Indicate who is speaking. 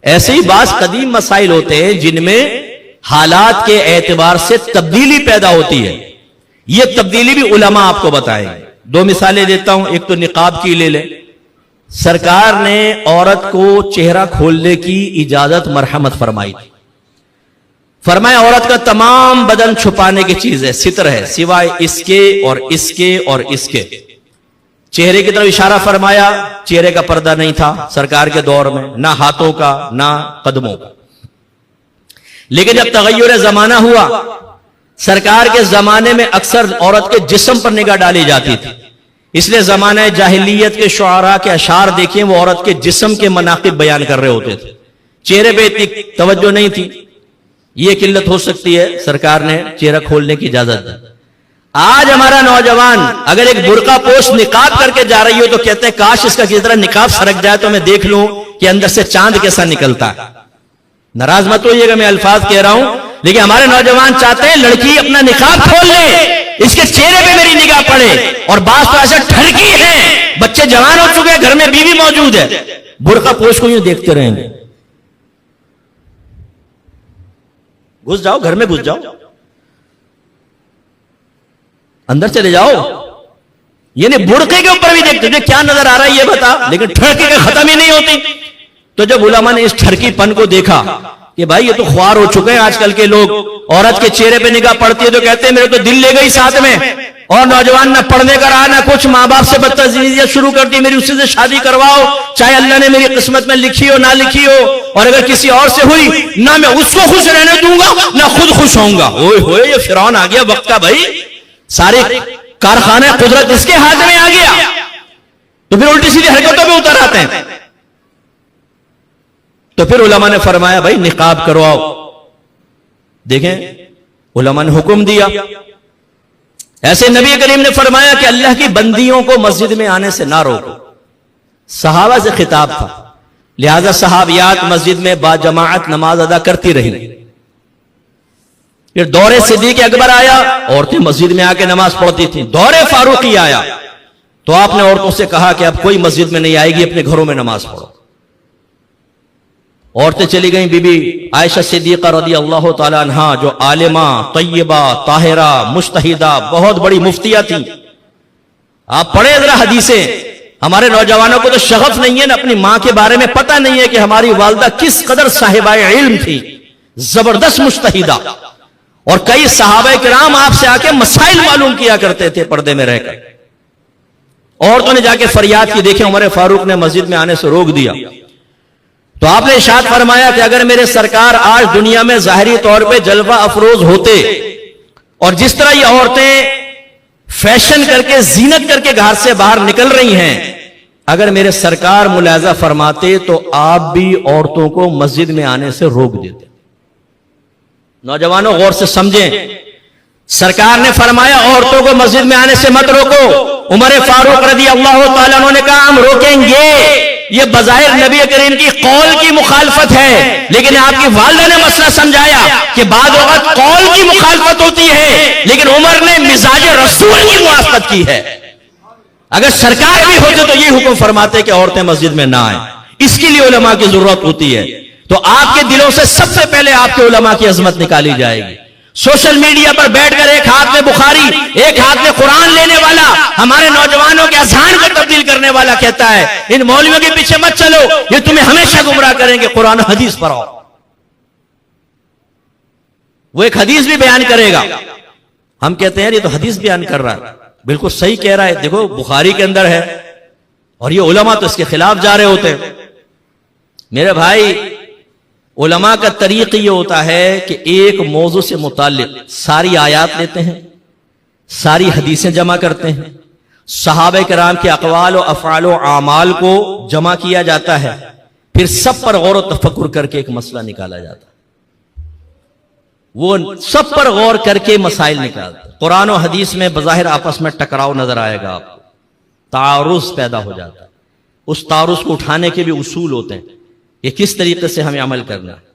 Speaker 1: ایسے ہی بعض قدیم مسائل ہوتے ہیں جن میں حالات کے اعتبار سے تبدیلی پیدا ہوتی ہے. یہ تبدیلی بھی علماء آپ کو بتائیں گے. دو مثالیں دیتا ہوں. ایک تو نقاب کی لے لیں. سرکار نے عورت کو چہرہ کھولنے کی اجازت مرحمت فرمائی تھی. فرمایا عورت کا تمام بدن چھپانے کی چیز ہے، ستر ہے، سوائے اس کے اور اس کے اور اس کے. چہرے کی طرف اشارہ فرمایا. چہرے کا پردہ نہیں تھا سرکار کے دور میں، نہ ہاتھوں کا نہ قدموں کا. لیکن جب تغیر زمانہ ہوا، سرکار کے زمانے میں اکثر عورت کے جسم پر نگاہ ڈالی جاتی تھی. اس لیے زمانہ جاہلیت کے شعراء کے اشعار دیکھیں، وہ عورت کے جسم کے مناقب بیان کر رہے ہوتے تھے. چہرے پہ اتنی توجہ نہیں تھی. یہ قلت ہو سکتی ہے، سرکار نے چہرہ کھولنے کی اجازت دی. آج ہمارا نوجوان اگر ایک برقع پوش نقاب کر کے جا رہی ہو تو کہتے ہیں کاش اس کا کس طرح نقاب سرک جائے تو میں دیکھ لوں کہ اندر سے چاند کیسا نکلتا ہے. ناراض مت ہوئیے گا میں الفاظ کہہ رہا ہوں، لیکن ہمارے نوجوان چاہتے ہیں لڑکی اپنا نقاب کھول لے، اس کے چہرے پہ میری نگاہ پڑے. اور بعض تو ایسا ٹھڑکی ہے، بچے جوان ہو چکے ہیں، گھر میں بیوی موجود ہے، برقع پوش کو یوں دیکھتے رہیں گے. گھس جاؤ، گھر میں گھس جاؤ، اندر چلے جاؤ. یعنی برقعے کے اوپر بھی دیکھتے تجھے کیا نظر آ رہا ہے یہ بتا، لیکن ٹھڑکی کے ختم ہی نہیں ہوتی. تو جب علماء نے اس ٹھڑکی پن کو دیکھا کہ بھائی یہ تو خوار ہو چکے ہیں آج کل کے لوگ، عورت کے چہرے پہ نگاہ پڑتی ہے تو کہتے ہیں میرے تو دل لے گئی ساتھ میں، اور نوجوان نہ پڑھنے کا رہا نہ کچھ، ماں باپ سے بدتمیزیاں شروع کر دی، میری اسی سے شادی کرواؤ چاہے اللہ نے میری قسمت میں لکھی ہو نہ لکھی ہو، اور اگر کسی اور سے ہوئی نہ میں اس کو خوش رہنے دوں گا نہ خود خوش ہوں گا. اوئے ہوئے یہ فرعون آ گیا وقت کا، بھائی سارے کارخانہ قدرت اس کے ہاتھ میں آ گیا. تو پھر الٹی سیدھی حرکتوں پہ اتر آتے ہیں. تو پھر علماء نے فرمایا بھائی نقاب کرواؤ. دیکھیں علماء نے حکم دیا. ایسے نبی کریم نے فرمایا کہ اللہ کی بندیوں کو مسجد میں آنے سے نہ روکو. صحابہ سے خطاب تھا، لہذا صحابیات مسجد میں با جماعت نماز ادا کرتی رہی. پھر دور صدیق اکبر آیا، عورتیں مسجد میں آ کے نماز پڑھتی تھیں. دور فاروقی آیا تو آپ نے عورتوں سے کہا کہ اب کوئی مسجد میں نہیں آئے گی، اپنے گھروں میں نماز پڑھو. عورتیں چلی گئیں. بی بی عائشہ صدیقہ رضی اللہ تعالی عنہا جو عالمہ طیبہ طاہرہ مجتہدہ بہت بڑی مفتیہ تھیں. آپ پڑھیں ذرا حدیثیں. ہمارے نوجوانوں کو تو شغف نہیں ہے نا، اپنی ماں کے بارے میں پتہ نہیں ہے کہ ہماری والدہ کس قدر صاحبہ علم تھی، زبردست مجتہدہ. اور کئی صحابہ کرام آپ سے آ کے مسائل معلوم کیا کرتے تھے پردے میں رہ کر. عورتوں نے جا کے فریاد کی. دیکھیں عمر فاروق نے مسجد میں آنے سے روک دیا. تو آپ نے ارشاد فرمایا کہ اگر میرے سرکار آج دنیا میں ظاہری طور پہ جلوہ افروز ہوتے اور جس طرح یہ عورتیں فیشن کر کے زینت کر کے گھر سے باہر نکل رہی ہیں، اگر میرے سرکار ملاحظہ فرماتے تو آپ بھی عورتوں کو مسجد میں آنے سے روک دیتے. نوجوانوں غور سے سمجھیں. سرکار نے فرمایا عورتوں کو مسجد میں آنے سے مت روکو. عمر فاروق رضی اللہ تعالیٰ عنہ نے کہا ہم روکیں گے. یہ بظاہر نبی کریم کی قول کی مخالفت ہے، لیکن آپ کی والدہ نے مسئلہ سمجھایا کہ بعض اوقات قول کی مخالفت ہوتی ہے لیکن عمر نے مزاج رسول کی موافقت کی ہے. اگر سرکار بھی ہوتے تو یہ حکم فرماتے کہ عورتیں مسجد میں نہ آئیں. اس کے لیے علماء کی ضرورت ہوتی ہے. تو آپ کے دلوں سے سب سے پہلے آپ کے علماء کی عظمت نکالی جائے گی. سوشل میڈیا پر بیٹھ کر ایک ہاتھ میں بخاری ایک ہاتھ میں قرآن لینے والا ہمارے نوجوانوں کے اذہان کو تبدیل کرنے والا کہتا ہے ان مولویوں کے پیچھے مت چلو، یہ تمہیں ہمیشہ گمراہ کریں گے، قرآن حدیث پر آؤ. وہ ایک حدیث بھی بیان کرے گا. ہم کہتے ہیں یہ تو حدیث بیان کر رہا ہے، بالکل صحیح کہہ رہا ہے، دیکھو بخاری کے اندر ہے. اور یہ علماء تو اس کے خلاف جا رہے ہوتے ہیں. میرے بھائی علماء کا طریق یہ ہوتا ہے کہ ایک موضوع سے متعلق ساری آیات لیتے ہیں، ساری حدیثیں جمع کرتے ہیں، صحابہ کرام کے اقوال و افعال و اعمال کو جمع کیا جاتا ہے، پھر سب پر غور و تفکر کر کے ایک مسئلہ نکالا جاتا ہے. وہ سب پر غور کر کے مسائل نکالتے. قرآن و حدیث میں بظاہر آپس میں ٹکراؤ نظر آئے گا، آپ کو تعارض پیدا ہو جاتا ہے. اس تعارض کو اٹھانے کے بھی اصول ہوتے ہیں کہ کس طریقے سے ہمیں عمل کرنا ہے.